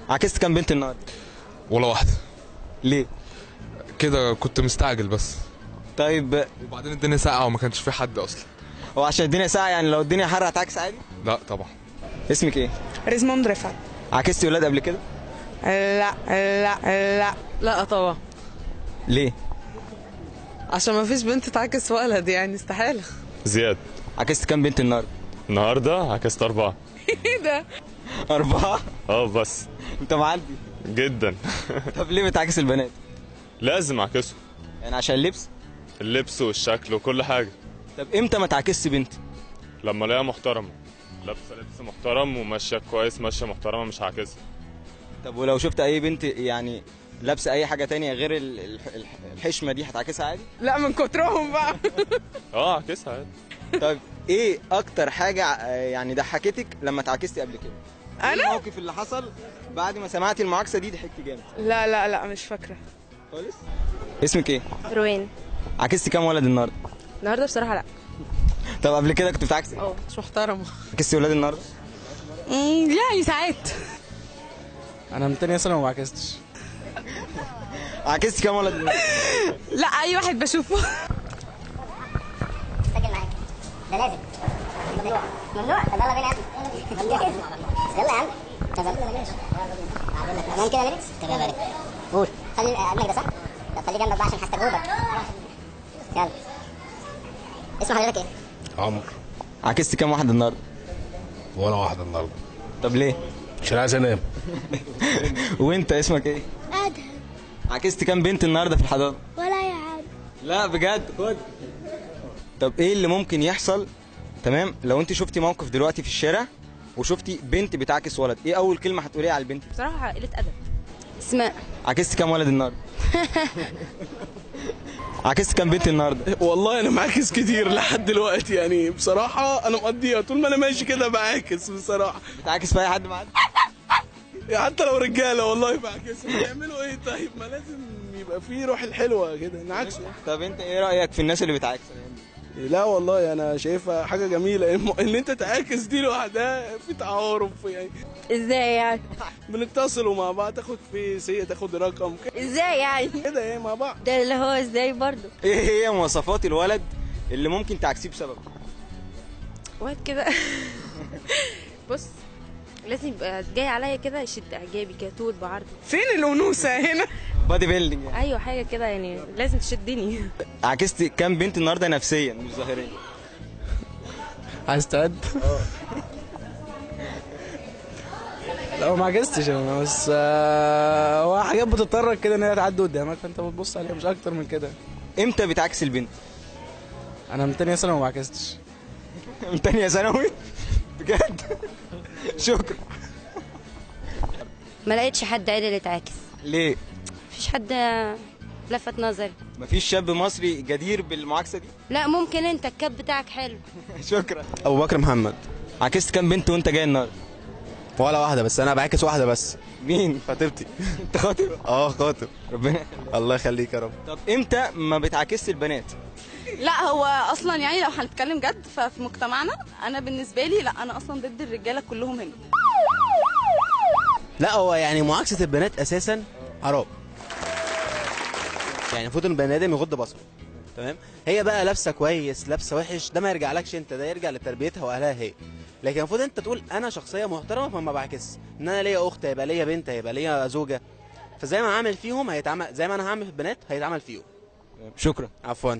عكست كام بنت النهارده؟ ولا واحدة. ليه؟ كده كنت مستعجل بس. طيب وبعدين الدنيا ساقعة وما كانش في حد أصلا. هو عشان الدنيا ساقعه يعني لو الدنيا حر هتعكس عادي؟ لا طبعا. اسمك ايه؟ ريزموند رفعت. عكستي ولاد قبل كده؟ لا لا لا لا طبعا. ليه؟ عشان ما فيش بنت تعكس ولد، يعني استحالة. زياد. عكست كام بنت النهارده؟ النهارده عكست 4. ايه ده؟ 4؟ بس. انت معدي. جدا. طب ليه بتعكس البنات؟ لازم اعكسه. يعني عشان اللبس؟ اللبس والشكل وكل حاجه. طب امتى ما تعكسش بنت؟ لما الاقيها محترمه، لابسه لبس محترم وماشيه كويس، ماشيه محترمه، مش هعكسها. طب ولو شفت اي بنت يعني لابسه اي حاجه تانية غير الحشمه دي هتعكسها عادي؟ لا من كترهم بقى. اعكسها عادي. طيب ايه اكتر حاجه يعني ضحكتك لما اتعكستي قبل كده؟ إيه انا؟ الموقف اللي حصل بعد ما سمعتي المعاكسه دي ضحكتي جامد؟ لا لا لا مش فاكرة خالص؟ اسمك ايه؟ روين. عكستي كام ولد النهارده؟ النهارده بصراحه لا. طب قبل كده كنت بتعكسي؟ مش محترمة. عكستي ولاد النهارده؟ يعني ساعات. انا من تانية ثانوي وما عكستش. عكستي كام ولد النهارده؟ لا اي واحد بشوفه. سجل معاك ده لازم. ممنوع. طب يلا بينا يا ابني. يلا يا عم. طب يلا كده ليميتس. طب يلا قول. خلي ابنك ده صح؟ طب خليه جنبك بقى عشان هستجوبك. يلا. اسم حضرتك ايه؟ عمرو. عكستي كام واحد النهارده؟ ولا واحدة النهارده. طب ليه؟ عشان عايز انام. وانت اسمك ايه؟ ادهم. عكستي كام بنت النهارده في الحضانه؟ ولا يا عم. لا بجد خد. طب ايه اللي ممكن يحصل تمام لو انت شفتي موقف دلوقتي في الشارع وشفتي بنت بتعكس ولد، ايه اول كلمه هتقوليها على البنت؟ بصراحه قله ادب. اسماء. عكستي كام ولد النهارده؟ عكست كام بنت النهارده؟ والله انا معاكس كتير لحد دلوقتي، يعني بصراحه انا مقضيها طول ما انا ماشي كده بعاكس بصراحه. بتعكس في اي حد معاك؟ حتى لو رجاله والله بعكسهم. بيعملوا ايه طيب؟ ما لازم يبقى في روح الحلوه كده نعكسه. طب انت ايه رايك في الناس اللي بتعكس؟ لا والله انا شايفها حاجه جميله. ان انت تعاكس دي لوحدها في تعارف يعني. ازاي يعني؟ بنتصلوا مع بعض، تاخد فيس، هي تاخد رقم ازاي يعني؟ كده ايه مع بعض. ده اللي هو ازاي برضو؟ ايه هي مواصفات الولد اللي ممكن تعكسيه بسببه؟ وقت كده. بص، لازم يبقى جاي عليا كده يشد اعجابي كده طول بعرض. فين الانوثة هنا؟ بادي بيلدينج يعني. ايوه حاجه كده يعني لازم تشدني. عكست كام بنت النهارده نفسيا مش ظاهريا؟ عايز تعد؟ لا ما عجزتش انا، بس هو حاجات بتضطرك كده ان هي تعدي قدامك فانت بتبص عليها، مش اكتر من كده. امتى بتعكس البنت؟ انا من تانية ثانوي وما عكستش. من تانية ثانوي؟ بجد؟ شكرا. ما لقيتش حد عدل يتعاكس. ليه؟ مفيش حد لفت نظري. مفيش شاب مصري جدير بالمعاكسه دي؟ لا ممكن انت الكاب بتاعك حلو. شكرا. ابو بكر محمد. عكست كام بنت وانت جاي النهارده؟ ولا واحده، بس انا بعكس واحده بس. مين؟ خطيبتي. انت خاطب؟ خاطب. ربنا يخليك. الله يخليك يا رب. طب امتى ما بتعكسش البنات؟ لا هو اصلا يعني لو هنتكلم جد ففي مجتمعنا انا بالنسبه لي لا، انا اصلا ضد الرجاله كلهم هنا. لا هو يعني معاكسه البنات اساسا حرام. يعني المفروض ان البني ادم يغض بصره. تمام؟ هي بقى لابسه كويس لابسه وحش ده ما يرجعلكش انت، ده يرجع لتربيتها واهلها هي. لكن المفروض انت تقول انا شخصيه محترمه فما بعكسش، ان انا ليا اخت هيبقى ليا بنت هيبقى ليا زوجه، فزي ما عامل فيهم هيتعمل، زي ما انا هعمل في البنات هيتعمل فيهم. شكرا. عفوا.